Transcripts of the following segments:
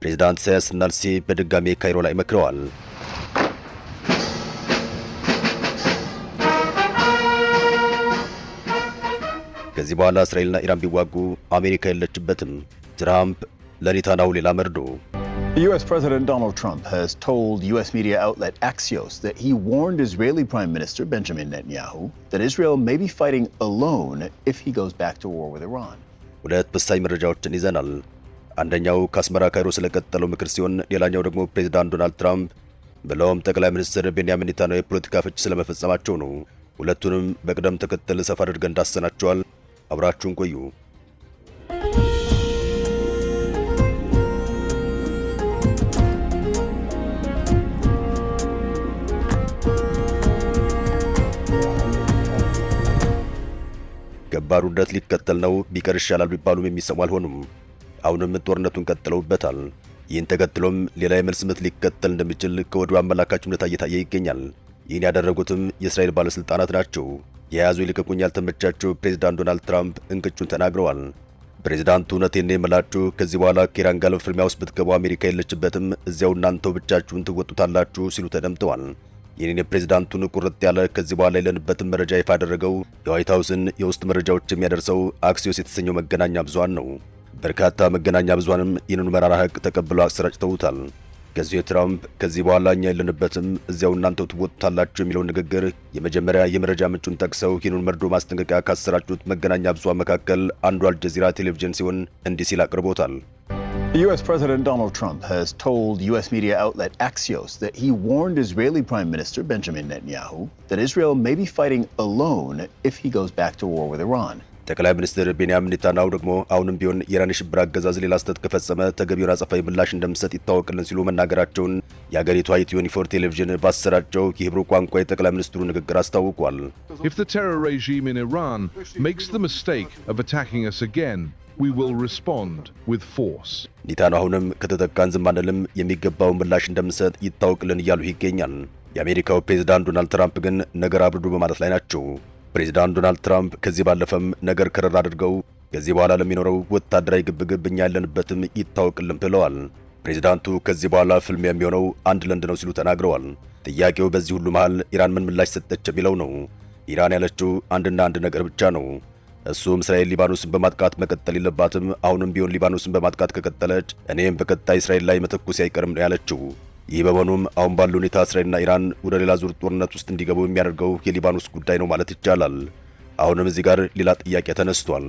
ፕሬዝዳንት ኢሳያስ ናልሲ በድጋሚ ካይሮ ላይ መክረዋል። ከዚህ በኋላ እስራኤልና ኢራን ቢዋጉ አሜሪካ የለችበትም። ትራምፕ ለኔታንያሁ ሌላ መርዶ። U.S. President Donald Trump has told U.S. media outlet Axios that he warned Israeli Prime Minister Benjamin Netanyahu that Israel may be fighting alone if he goes back to war with Iran. ሁለት ወሳኝ መረጃዎችን ይዘናል። አንደኛው ከአስመራ ካይሮ ስለቀጠለው ምክር ሲሆን ሌላኛው ደግሞ ፕሬዝዳንት ዶናልድ ትራምፕ ብለውም ጠቅላይ ሚኒስትር ቤንያሚን ኔታንያሁ የፖለቲካ ፍቺ ስለመፈጸማቸው ነው። ሁለቱንም በቅደም ተከተል ሰፋ አድርገን እንዳሰናቸዋል። አብራችሁን ቆዩ። ከባድ ውርደት ሊከተል ነው። ቢቀር ይሻላል ቢባሉም የሚሰሙ አልሆኑም። አሁንም ጦርነቱን ቀጥለውበታል። ይህን ተከትሎም ሌላ የመልስ ምት ሊከተል እንደሚችል ከወዲሁ አመላካች ሁኔታ እየታየ ይገኛል። ይህን ያደረጉትም የእስራኤል ባለስልጣናት ናቸው። የያዙ ይልቀቁኝ ያልተመቻቸው ፕሬዝዳንት ዶናልድ ትራምፕ እንቅጩን ተናግረዋል። ፕሬዝዳንቱ እውነቴን ነው የምላችሁ፣ ከዚህ በኋላ ከኢራን ጋር ፍልሚያ ውስጥ ብትገቡ አሜሪካ የለችበትም፣ እዚያው እናንተው ብቻችሁን ትወጡታላችሁ ሲሉ ተደምጠዋል። ይህንን የፕሬዝዳንቱን ቁርጥ ያለ ከዚህ በኋላ የለንበትን መረጃ ይፋ ያደረገው የዋይት ሃውስን የውስጥ መረጃዎች የሚያደርሰው አክሲዮስ የተሰኘው መገናኛ ብዙሃን ነው። በርካታ መገናኛ ብዙሃንም ይህንን መራራ ሀቅ ተቀብለው አሰራጭተውታል። ከዚህ ትራምፕ ከዚህ በኋላ እኛ የለንበትም እዚያው እናንተው ትወጡታላችሁ የሚለውን ንግግር የመጀመሪያ የመረጃ ምንጩን ጠቅሰው ይህንን መርዶ ማስጠንቀቂያ ካሰራጩት መገናኛ ብዙሃን መካከል አንዱ አልጀዚራ ቴሌቪዥን ሲሆን እንዲህ ሲል አቅርቦታል። U.S. President Donald Trump has told U.S. media outlet Axios that he warned Israeli Prime Minister Benjamin Netanyahu that Israel may be fighting alone if he goes back to war with Iran. ጠቅላይ ሚኒስትር ቤንያሚን ኔታንያሁ ደግሞ አሁንም ቢሆን የኢራን የሽብር አገዛዝ ሌላ ስህተት ከፈጸመ ተገቢውን አጸፋዊ ምላሽ እንደምሰጥ ይታወቅልን ሲሉ መናገራቸውን የአገሪቱ ኢትዮኒፎር ቴሌቪዥን ባሰራጨው የሂብሩ ቋንቋ የጠቅላይ ሚኒስትሩ ንግግር አስታውቋል። If the terror regime in Iran makes the mistake of attacking us again, we will respond with force. ኔታንያሁ አሁንም ከተጠቃን ዝም አንልም፣ የሚገባውን ምላሽ እንደምሰጥ ይታወቅልን እያሉ ይገኛል። የአሜሪካው ፕሬዝዳንት ዶናልድ ትራምፕ ግን ነገር አብርዱ በማለት ላይ ናቸው። ፕሬዝዳንት ዶናልድ ትራምፕ ከዚህ ባለፈም ነገር ከረር አድርገው ከዚህ በኋላ ለሚኖረው ወታደራዊ ግብግብ እኛ ያለንበትም ይታወቅልን ብለዋል። ፕሬዝዳንቱ ከዚህ በኋላ ፍልሚያ የሚሆነው አንድ ለንድ ነው ሲሉ ተናግረዋል። ጥያቄው በዚህ ሁሉ መሃል ኢራን ምን ምላሽ ሰጠች የሚለው ነው። ኢራን ያለችው አንድና አንድ ነገር ብቻ ነው። እሱም እስራኤል ሊባኖስን በማጥቃት መቀጠል የለባትም፣ አሁንም ቢሆን ሊባኖስን በማጥቃት ከቀጠለች እኔም በቀጣይ እስራኤል ላይ መተኮስ አይቀርም ነው ያለችው። ይህ በመሆኑም አሁን ባለው ሁኔታ እስራኤልና ኢራን ወደ ሌላ ዙር ጦርነት ውስጥ እንዲገቡ የሚያደርገው የሊባኖስ ጉዳይ ነው ማለት ይቻላል። አሁንም እዚህ ጋር ሌላ ጥያቄ ተነስቷል።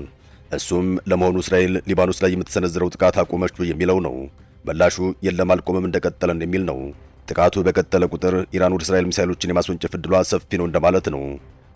እሱም ለመሆኑ እስራኤል ሊባኖስ ላይ የምትሰነዝረው ጥቃት አቆመች የሚለው ነው። ምላሹ የለም አልቆመም እንደቀጠለን የሚል ነው። ጥቃቱ በቀጠለ ቁጥር ኢራን ወደ እስራኤል ሚሳኤሎችን የማስወንጨፍ ዕድሏ ሰፊ ነው እንደማለት ነው።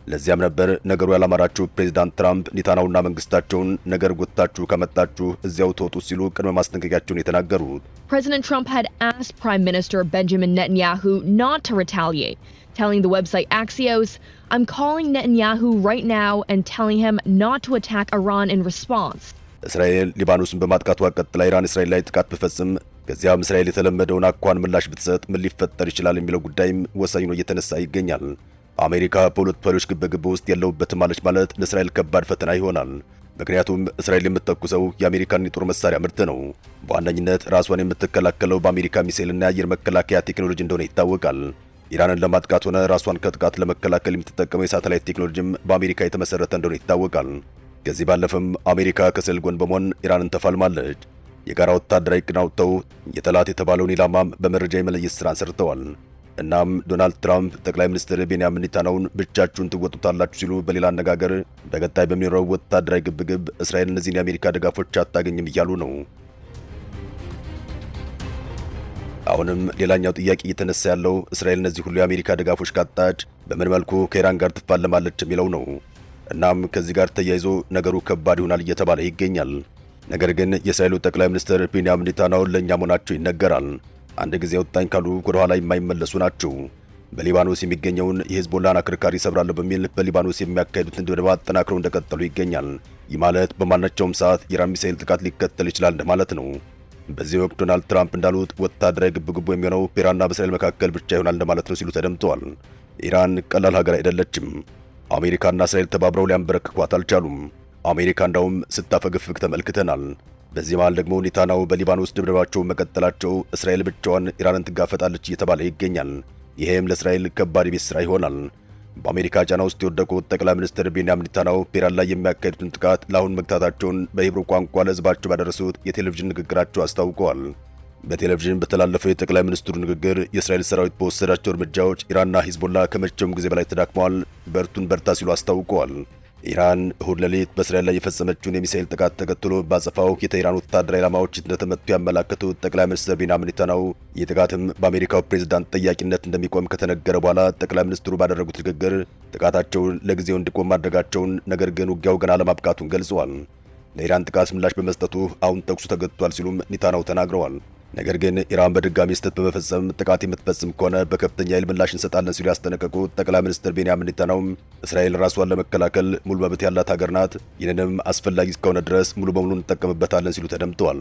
ለዚያም ነበር ነገሩ ያላማራቸው ፕሬዝዳንት ትራምፕ ኔታንያሁና መንግስታቸውን ነገር ጎታችሁ ከመጣችሁ እዚያው ተወጡ ሲሉ ቅድመ ማስጠንቀቂያቸውን የተናገሩት። President Trump had asked Prime Minister Benjamin Netanyahu not to retaliate, telling the website Axios, "I'm calling Netanyahu right now and telling him not to attack Iran in response." እስራኤል ሊባኖስን በማጥቃቷ ቀጥላ ኢራን እስራኤል ላይ ጥቃት ብፈጽም ከዚያም እስራኤል የተለመደውን አኳን ምላሽ ብትሰጥ ምን ሊፈጠር ይችላል የሚለው ጉዳይም ወሳኝ ነው እየተነሳ ይገኛል። አሜሪካ በሁለት ፖሎች ግብግብ ውስጥ ያለውበት ማለት ለእስራኤል ከባድ ፈተና ይሆናል። ምክንያቱም እስራኤል የምትተኩሰው የአሜሪካን የጦር መሳሪያ ምርት ነው። በዋነኝነት ራሷን የምትከላከለው በአሜሪካ ሚሳኤልና የአየር መከላከያ ቴክኖሎጂ እንደሆነ ይታወቃል። ኢራንን ለማጥቃት ሆነ ራሷን ከጥቃት ለመከላከል የምትጠቀመው የሳተላይት ቴክኖሎጂም በአሜሪካ የተመሰረተ እንደሆነ ይታወቃል። ከዚህ ባለፈም አሜሪካ ከእስራኤል ጎን በመሆን ኢራንን ተፋልማለች። የጋራ ወታደራዊ ዕቅድ አውጥተው የጠላት የተባለውን ኢላማም በመረጃ የመለየት ስራን ሰርተዋል። እናም ዶናልድ ትራምፕ ጠቅላይ ሚኒስትር ቤንያሚን ኔታንያሁን ብቻችሁን ትወጡታላችሁ ሲሉ በሌላ አነጋገር በቀጣይ በሚኖረው ወታደራዊ ግብግብ እስራኤል እነዚህን የአሜሪካ ድጋፎች አታገኝም እያሉ ነው። አሁንም ሌላኛው ጥያቄ እየተነሳ ያለው እስራኤል እነዚህ ሁሉ የአሜሪካ ድጋፎች ካጣች በምን መልኩ ከኢራን ጋር ትፋለማለች የሚለው ነው። እናም ከዚህ ጋር ተያይዞ ነገሩ ከባድ ይሆናል እየተባለ ይገኛል። ነገር ግን የእስራኤሉ ጠቅላይ ሚኒስትር ቤንያሚን ኔታንያሁ ለእኛ መሆናቸው ይነገራል። አንድ ጊዜ ወጣኝ ካሉ ወደ ኋላ የማይመለሱ ናቸው። በሊባኖስ የሚገኘውን የሂዝቦላን አክርካሪ ይሰብራሉ በሚል በሊባኖስ የሚያካሄዱትን ድብደባ አጠናክረው እንደቀጠሉ ይገኛል። ይህ ማለት በማናቸውም ሰዓት የኢራን ሚሳኤል ጥቃት ሊከተል ይችላል እንደማለት ነው። በዚህ ወቅት ዶናልድ ትራምፕ እንዳሉት ወታደራዊ ግብግቡ የሚሆነው በኢራንና በእስራኤል መካከል ብቻ ይሆናል እንደማለት ነው ሲሉ ተደምጠዋል። ኢራን ቀላል ሀገር አይደለችም። አሜሪካና እስራኤል ተባብረው ሊያንበረክኳት አልቻሉም። አሜሪካ እንዳውም ስታፈገፍግ ተመልክተናል። በዚህ መሃል ደግሞ ኔታንያሁ በሊባኖስ ድብደባቸው መቀጠላቸው እስራኤል ብቻዋን ኢራንን ትጋፈጣለች እየተባለ ይገኛል። ይሄም ለእስራኤል ከባድ የቤት ሥራ ይሆናል። በአሜሪካ ጫና ውስጥ የወደቁት ጠቅላይ ሚኒስትር ቤንያሚን ኔታንያሁ በኢራን ላይ የሚያካሄዱትን ጥቃት ለአሁን መግታታቸውን በሂብሩ ቋንቋ ለሕዝባቸው ባደረሱት የቴሌቪዥን ንግግራቸው አስታውቀዋል። በቴሌቪዥን በተላለፈው የጠቅላይ ሚኒስትሩ ንግግር የእስራኤል ሰራዊት በወሰዳቸው እርምጃዎች ኢራንና ሂዝቦላ ከመቼውም ጊዜ በላይ ተዳክመዋል፣ በርታ ሲሉ አስታውቀዋል። ኢራን እሁድ ሌሊት በእስራኤል ላይ የፈጸመችውን የሚሳኤል ጥቃት ተከትሎ ባጸፋው የቴህራን ወታደራዊ ኢላማዎች እንደተመቱ ያመላከቱት ጠቅላይ ሚኒስትር ቤንያሚን ኔታንያሁ ይህ ጥቃትም በአሜሪካው ፕሬዝዳንት ጠያቂነት እንደሚቆም ከተነገረ በኋላ ጠቅላይ ሚኒስትሩ ባደረጉት ንግግር ጥቃታቸውን ለጊዜው እንዲቆም ማድረጋቸውን፣ ነገር ግን ውጊያው ገና ለማብቃቱን ገልጸዋል። ለኢራን ጥቃት ምላሽ በመስጠቱ አሁን ተኩሱ ተገድቷል ሲሉም ኔታንያሁ ተናግረዋል። ነገር ግን ኢራን በድጋሚ ስህተት በመፈጸም ጥቃት የምትፈጽም ከሆነ በከፍተኛ ኃይል ምላሽ እንሰጣለን ሲሉ ያስጠነቀቁት ጠቅላይ ሚኒስትር ቤንያሚን ኔታንያሁ እስራኤል ራሷን ለመከላከል ሙሉ መብት ያላት ሀገር ናት፣ ይህንንም አስፈላጊ እስከሆነ ድረስ ሙሉ በሙሉ እንጠቀምበታለን ሲሉ ተደምጠዋል።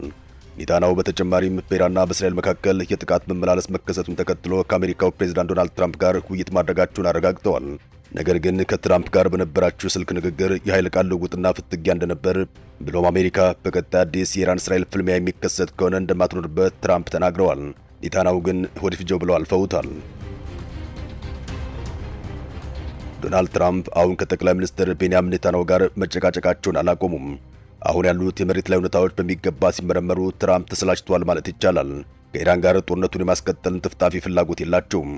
ኔታንያሁ በተጨማሪም በኢራንና በእስራኤል መካከል የጥቃት መመላለስ መከሰቱን ተከትሎ ከአሜሪካው ፕሬዝዳንት ዶናልድ ትራምፕ ጋር ውይይት ማድረጋቸውን አረጋግጠዋል። ነገር ግን ከትራምፕ ጋር በነበራቸው የስልክ ንግግር የኃይል ቃል ልውውጥና ፍትጊያ እንደነበር ብሎም አሜሪካ በቀጣይ አዲስ የኢራን እስራኤል ፍልሚያ የሚከሰት ከሆነ እንደማትኖርበት ትራምፕ ተናግረዋል። ኔታንያሁ ግን ሆድ ፍጀው ብለው አልፈውታል። ዶናልድ ትራምፕ አሁን ከጠቅላይ ሚኒስትር ቤንያሚን ኔታንያሁ ጋር መጨቃጨቃቸውን አላቆሙም። አሁን ያሉት የመሬት ላይ ሁኔታዎች በሚገባ ሲመረመሩ ትራምፕ ተሰላችተዋል ማለት ይቻላል። ከኢራን ጋር ጦርነቱን የማስቀጠልን ትፍታፊ ፍላጎት የላቸውም።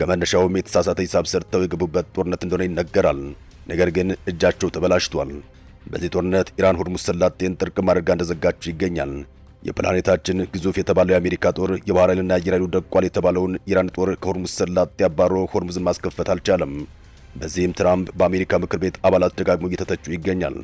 ከመነሻውም የተሳሳተ ሂሳብ ሰርተው የገቡበት ጦርነት እንደሆነ ይነገራል። ነገር ግን እጃቸው ተበላሽቷል። በዚህ ጦርነት ኢራን ሆርሙዝ ሰላጤን ጥርቅም አድርጋ እንደዘጋችው ይገኛል። የፕላኔታችን ግዙፍ የተባለው የአሜሪካ ጦር የባህር ኃይልና አየር ኃይሉ ደቋል የተባለውን ኢራን ጦር ከሆርሙዝ ሰላጤ አባሮ ሆርሙዝን ማስከፈት አልቻለም። በዚህም ትራምፕ በአሜሪካ ምክር ቤት አባላት ደጋግሞ እየተተቹ ይገኛል።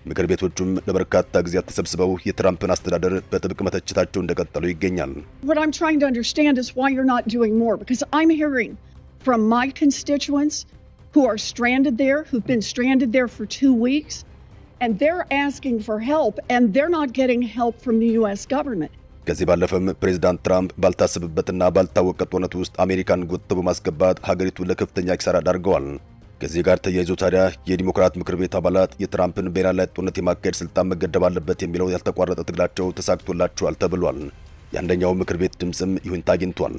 ምክር ቤቶቹም ለበርካታ ጊዜያት ተሰብስበው የትራምፕን አስተዳደር በጥብቅ መተቸታቸው እንደቀጠሉ ይገኛል። What I'm trying to understand is why you're not doing more, because I'm hearing from my constituents who are stranded there, who've been stranded there for 2 weeks, and they're asking for help, and they're not getting help from the US government. ከዚህ ባለፈም ፕሬዝዳንት ትራምፕ ባልታሰበበትና ባልታወቀ ጦርነት ውስጥ አሜሪካን ጎትተው በማስገባት ሀገሪቱን ለከፍተኛ ኪሳራ ዳርገዋል። ከዚህ ጋር ተያይዞ ታዲያ የዲሞክራት ምክር ቤት አባላት የትራምፕን በኢራን ላይ ጦርነት የማካሄድ ስልጣን መገደብ አለበት የሚለው ያልተቋረጠ ትግላቸው ተሳክቶላቸዋል ተብሏል። የአንደኛው ምክር ቤት ድምፅም ይሁንታ አግኝቷል።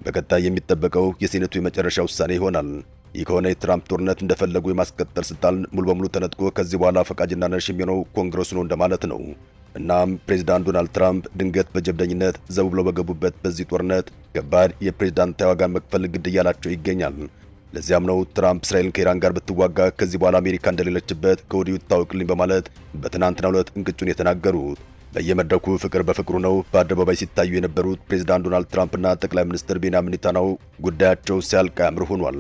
በቀጣይ የሚጠበቀው የሴኔቱ የመጨረሻ ውሳኔ ይሆናል። ይህ ከሆነ የትራምፕ ጦርነት እንደፈለጉ የማስቀጠል ስልጣን ሙሉ በሙሉ ተነጥቆ ከዚህ በኋላ ፈቃጅና ነሽ የሚሆነው ኮንግረሱ ነው እንደማለት ነው። እናም ፕሬዝዳንት ዶናልድ ትራምፕ ድንገት በጀብደኝነት ዘው ብለው በገቡበት በዚህ ጦርነት ከባድ የፕሬዝዳንታዊ ዋጋን መክፈል ግድ እያላቸው ይገኛል። ለዚያም ነው ትራምፕ እስራኤልን ከኢራን ጋር ብትዋጋ ከዚህ በኋላ አሜሪካ እንደሌለችበት ከወዲሁ ይታወቅልኝ በማለት በትናንትናው ዕለት እንቅጩን የተናገሩት። በየመድረኩ ፍቅር በፍቅሩ ነው በአደባባይ ሲታዩ የነበሩት ፕሬዝዳንት ዶናልድ ትራምፕና ጠቅላይ ሚኒስትር ቤንያሚን ኔታንያሁ ጉዳያቸው ሲያልቅ አያምር ሆኗል።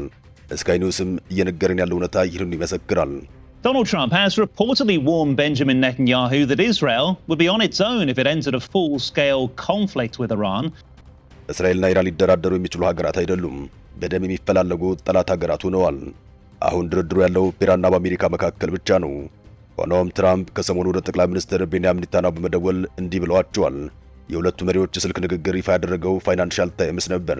ስካይ ኒውስም እየነገረን ያለው እውነታ ይህን ይመሰክራል። Donald Trump has reportedly warned Benjamin Netanyahu that Israel would be on its own if it entered a full-scale conflict with Iran. እስራኤልና ኢራን ሊደራደሩ የሚችሉ ሀገራት አይደሉም። በደም የሚፈላለጉ ጠላት ሀገራት ሆነዋል። አሁን ድርድሩ ያለው በኢራንና በአሜሪካ መካከል ብቻ ነው። ሆኖም ትራምፕ ከሰሞኑ ወደ ጠቅላይ ሚኒስትር ቤንያሚን ኔታንያሁ በመደወል እንዲህ ብለዋቸዋል። የሁለቱ መሪዎች የስልክ ንግግር ይፋ ያደረገው ፋይናንሻል ታይምስ ነበር።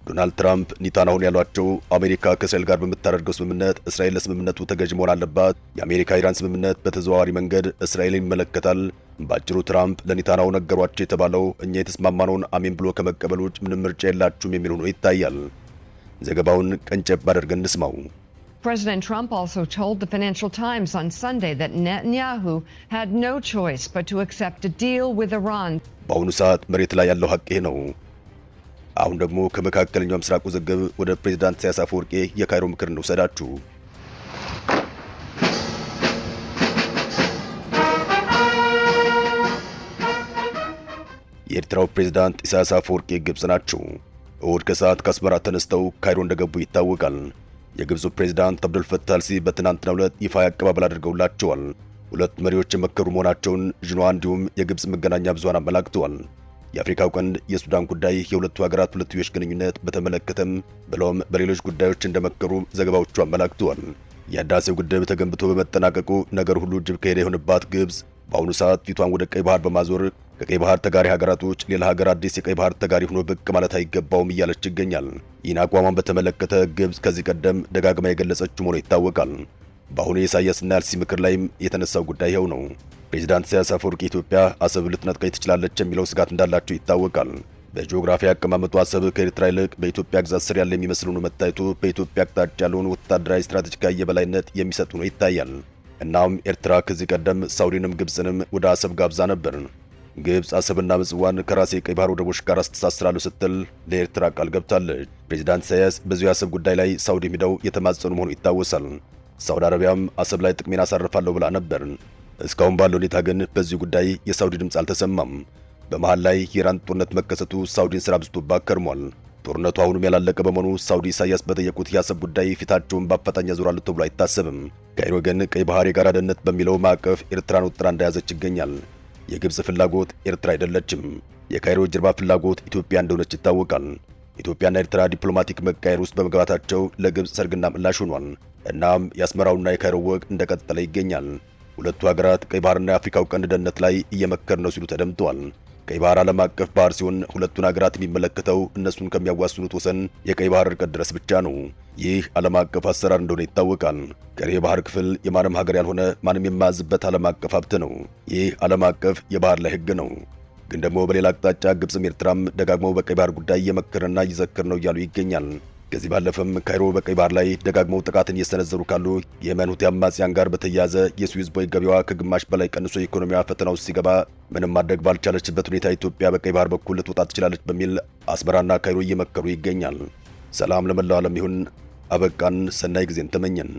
ዶናልድ ትራምፕ ኔታንያሁን ያሏቸው አሜሪካ ከእስራኤል ጋር በምታደርገው ስምምነት እስራኤል ለስምምነቱ ተገዥ መሆን አለባት። የአሜሪካ ኢራን ስምምነት በተዘዋዋሪ መንገድ እስራኤልን ይመለከታል። ባጭሩ ትራምፕ ለኔታንያሁ ነገሯቸው የተባለው እኛ የተስማማነውን አሜን ብሎ ከመቀበል ውጭ ምንም ምርጫ የላችሁም የሚል ሆኖ ይታያል። ዘገባውን ቀንጨብ አድርገን እንስማው። President Trump also told the Financial Times on Sunday that Netanyahu had no choice but to accept a deal with Iran. በአሁኑ ሰዓት መሬት ላይ ያለው ሀቅ ይህ ነው። አሁን ደግሞ ከመካከለኛው ምስራቅ ውዝግብ ወደ ፕሬዝዳንት ኢሳያስ አፈወርቂ የካይሮ ምክር እንውሰዳችሁ። የኤርትራው ፕሬዝዳንት ኢሳያስ አፈወርቂ ግብጽ ናቸው። እሁድ ከሰዓት ከአስመራ ተነስተው ካይሮ እንደገቡ ይታወቃል። የግብፁ ፕሬዝዳንት አብዱል ፈታህ አልሲሲ በትናንትናው ዕለት ይፋ አቀባበል አድርገውላቸዋል። ሁለቱ መሪዎች የመከሩ መሆናቸውን ዥንዋ እንዲሁም የግብጽ መገናኛ ብዙሃን አመላክተዋል። የአፍሪካው ቀንድ፣ የሱዳን ጉዳይ፣ የሁለቱ ሀገራት ሁለትዮሽ ግንኙነት በተመለከተም ብለውም በሌሎች ጉዳዮች እንደመከሩ ዘገባዎቹ አመላክተዋል። የህዳሴው ግድብ ተገንብቶ በመጠናቀቁ ነገር ሁሉ ጅብ ከሄደ የሆነባት ግብጽ በአሁኑ ሰዓት ፊቷን ወደ ቀይ ባህር በማዞር ከቀይ ባህር ተጋሪ ሀገራቶች ሌላ ሀገር አዲስ የቀይ ባህር ተጋሪ ሆኖ ብቅ ማለት አይገባውም እያለች ይገኛል። ይህን አቋሟን በተመለከተ ግብጽ ከዚህ ቀደም ደጋግማ የገለጸችው መሆኑ ይታወቃል። በአሁኑ የኢሳያስና አልሲሲ ምክር ላይም የተነሳው ጉዳይ ይኸው ነው። ፕሬዚዳንት ኢሳያስ አፈወርቂ ኢትዮጵያ አሰብ ልትነጥቀኝ ትችላለች የሚለው ስጋት እንዳላቸው ይታወቃል። በጂኦግራፊ አቀማመጡ አሰብ ከኤርትራ ይልቅ በኢትዮጵያ ግዛት ስር ያለ የሚመስል ሆኖ መታየቱ በኢትዮጵያ አቅጣጫ ያለውን ወታደራዊ ስትራቴጂካዊ የበላይነት የሚሰጥ ሆኖ ይታያል። እናም ኤርትራ ከዚህ ቀደም ሳውዲንም ግብፅንም ወደ አሰብ ጋብዛ ነበር። ግብፅ አሰብና ምጽዋን ከራሴ ቀይ ባህር ወደቦች ጋር አስተሳስራለሁ ስትል ለኤርትራ ቃል ገብታለች። ፕሬዚዳንት ኢሳያስ በዚሁ የአሰብ ጉዳይ ላይ ሳውዲ ሄደው የተማጸኑ መሆኑ ይታወሳል። ሳውዲ አረቢያም አሰብ ላይ ጥቅሜን አሳርፋለሁ ብላ ነበር። እስካሁን ባለው ሁኔታ ግን በዚህ ጉዳይ የሳውዲ ድምፅ አልተሰማም። በመሃል ላይ የኢራን ጦርነት መከሰቱ ሳውዲን ስራ አብዝቶባት ከርሟል። ጦርነቱ አሁንም ያላለቀ በመሆኑ ሳውዲ ኢሳያስ በጠየቁት የአሰብ ጉዳይ ፊታቸውን በአፋጣኝ ያዞራሉ ተብሎ አይታሰብም። ካይሮ ግን ቀይ ባህር የጋራ ደህንነት በሚለው ማዕቀፍ ኤርትራን ወጥራ እንደያዘች ይገኛል። የግብፅ ፍላጎት ኤርትራ አይደለችም። የካይሮ ጀርባ ፍላጎት ኢትዮጵያ እንደሆነች ይታወቃል። ኢትዮጵያና ኤርትራ ዲፕሎማቲክ መቃየር ውስጥ በመግባታቸው ለግብፅ ሰርግና ምላሽ ሆኗል። እናም የአስመራውና የካይሮ ወግ እንደቀጠለ ይገኛል። ሁለቱ ሀገራት ቀይ ባህርና የአፍሪካው ቀንድ ደህንነት ላይ እየመከር ነው ሲሉ ተደምጠዋል። ቀይ ባህር ዓለም አቀፍ ባህር ሲሆን ሁለቱን ሀገራት የሚመለከተው እነሱን ከሚያዋስኑት ወሰን የቀይ ባህር ርቀት ድረስ ብቻ ነው። ይህ ዓለም አቀፍ አሰራር እንደሆነ ይታወቃል። ቀሪ የባህር ክፍል የማንም ሀገር ያልሆነ ማንም የማያዝበት ዓለም አቀፍ ሀብት ነው። ይህ ዓለም አቀፍ የባህር ላይ ሕግ ነው። ግን ደግሞ በሌላ አቅጣጫ ግብፅም ኤርትራም ደጋግመው በቀይ ባህር ጉዳይ እየመከረና እየዘከር ነው እያሉ ይገኛል። ከዚህ ባለፈም ካይሮ በቀይ ባህር ላይ ደጋግመው ጥቃትን እየሰነዘሩ ካሉ የየመን ሁቲ አማጽያን ጋር በተያያዘ የስዊዝ ቦይ ገቢዋ ከግማሽ በላይ ቀንሶ የኢኮኖሚዋ ፈተና ውስጥ ሲገባ ምንም ማድረግ ባልቻለችበት ሁኔታ ኢትዮጵያ በቀይ ባህር በኩል ልትወጣ ትችላለች በሚል አስመራና ካይሮ እየመከሩ ይገኛል። ሰላም ለመላው ዓለም ይሁን። አበቃን። ሰናይ ጊዜን ተመኘን።